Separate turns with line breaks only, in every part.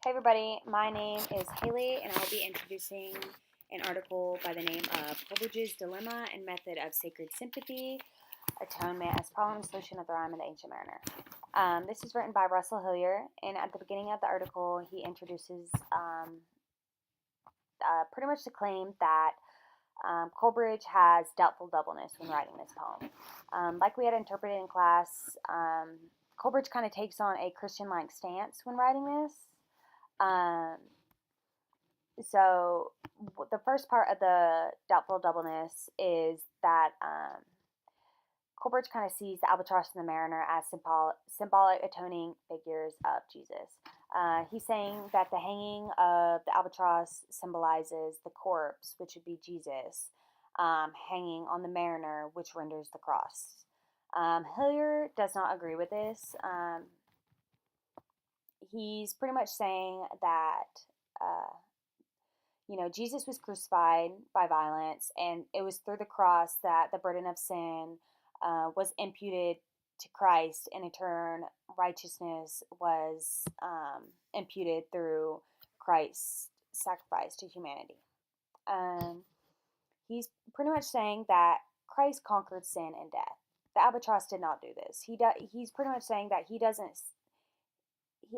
Hey everybody, my name is Haley and I'll be introducing an article by the name of Coleridge's Dilemma and Method of Sacred Sympathy, Atonement as Problem and Solution of the Rhyme of the Ancient Mariner. This is written by Russell Hillier, and at the beginning of the article he introduces pretty much the claim that Coleridge has doubtful doubleness when writing this poem. Like we had interpreted in class, Coleridge kind of takes on a Christian-like stance when writing this. So the first part of the doubtful doubleness is that Coleridge kind of sees the albatross and the mariner as symbolic atoning figures of Jesus. He's saying that the hanging of the albatross symbolizes the corpse, which would be Jesus, hanging on the mariner, which renders the cross. Hillier does not agree with this. He's pretty much saying that, Jesus was crucified by violence, and it was through the cross that the burden of sin was imputed to Christ, and in turn, righteousness was imputed through Christ's sacrifice to humanity. He's pretty much saying that Christ conquered sin and death. The albatross did not do this. He's pretty much saying that he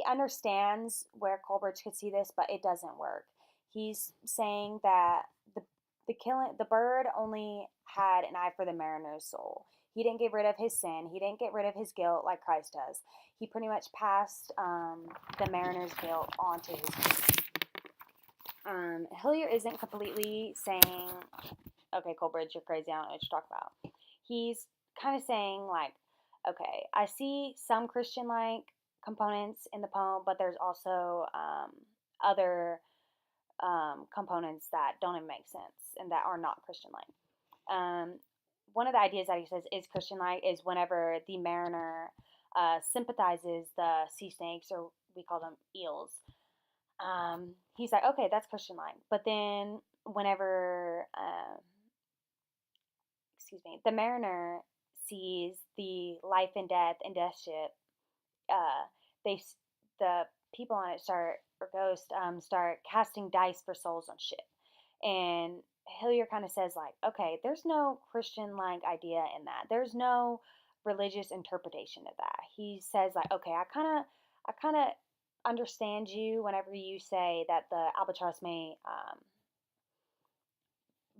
understands where Coleridge could see this, but it doesn't work. He's saying that the bird only had an eye for the mariner's soul. He didn't get rid of his sin. He didn't get rid of his guilt like Christ does. He pretty much passed the mariner's guilt onto his kids. Hillier isn't completely saying, okay, Coleridge, you're crazy, I don't know what you're talking about. He's kind of saying, like, okay, I see some Christian-like components in the poem, but there's also other components that don't even make sense and that are not Christian-like. One of the ideas that he says is Christian-like is whenever the mariner sympathizes the sea snakes, or we call them eels. He's like, okay, that's Christian-like. But then whenever, the mariner sees the life and death ship, the people on it start casting dice for souls on ship. And Hillier kind of says, like, okay, there's no Christian-like idea in that. There's no religious interpretation of that. He says, like, okay, I kind of understand you whenever you say that the albatross may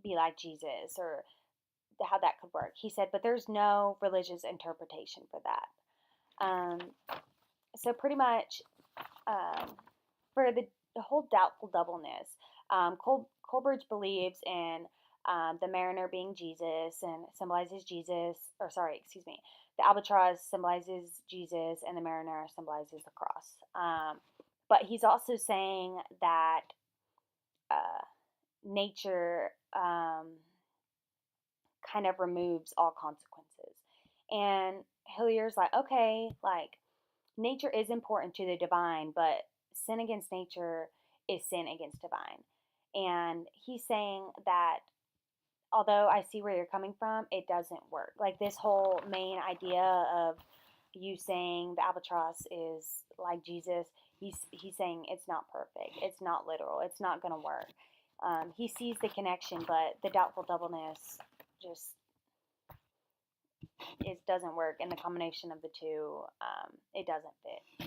be like Jesus, or how that could work. He said, but there's no religious interpretation for that. So pretty much, for the whole doubtful doubleness, Coleridge believes in the mariner being Jesus and symbolizes Jesus, the albatross symbolizes Jesus and the mariner symbolizes the cross. But he's also saying that nature kind of removes all consequences. And Hillier's like, okay, like, nature is important to the divine, but sin against nature is sin against divine. And he's saying that although I see where you're coming from, it doesn't work. Like, this whole main idea of you saying the albatross is like Jesus, he's saying it's not perfect. It's not literal. It's not going to work. He sees the connection, but the doubtful doubleness just it doesn't work, and the combination of the two, it doesn't fit.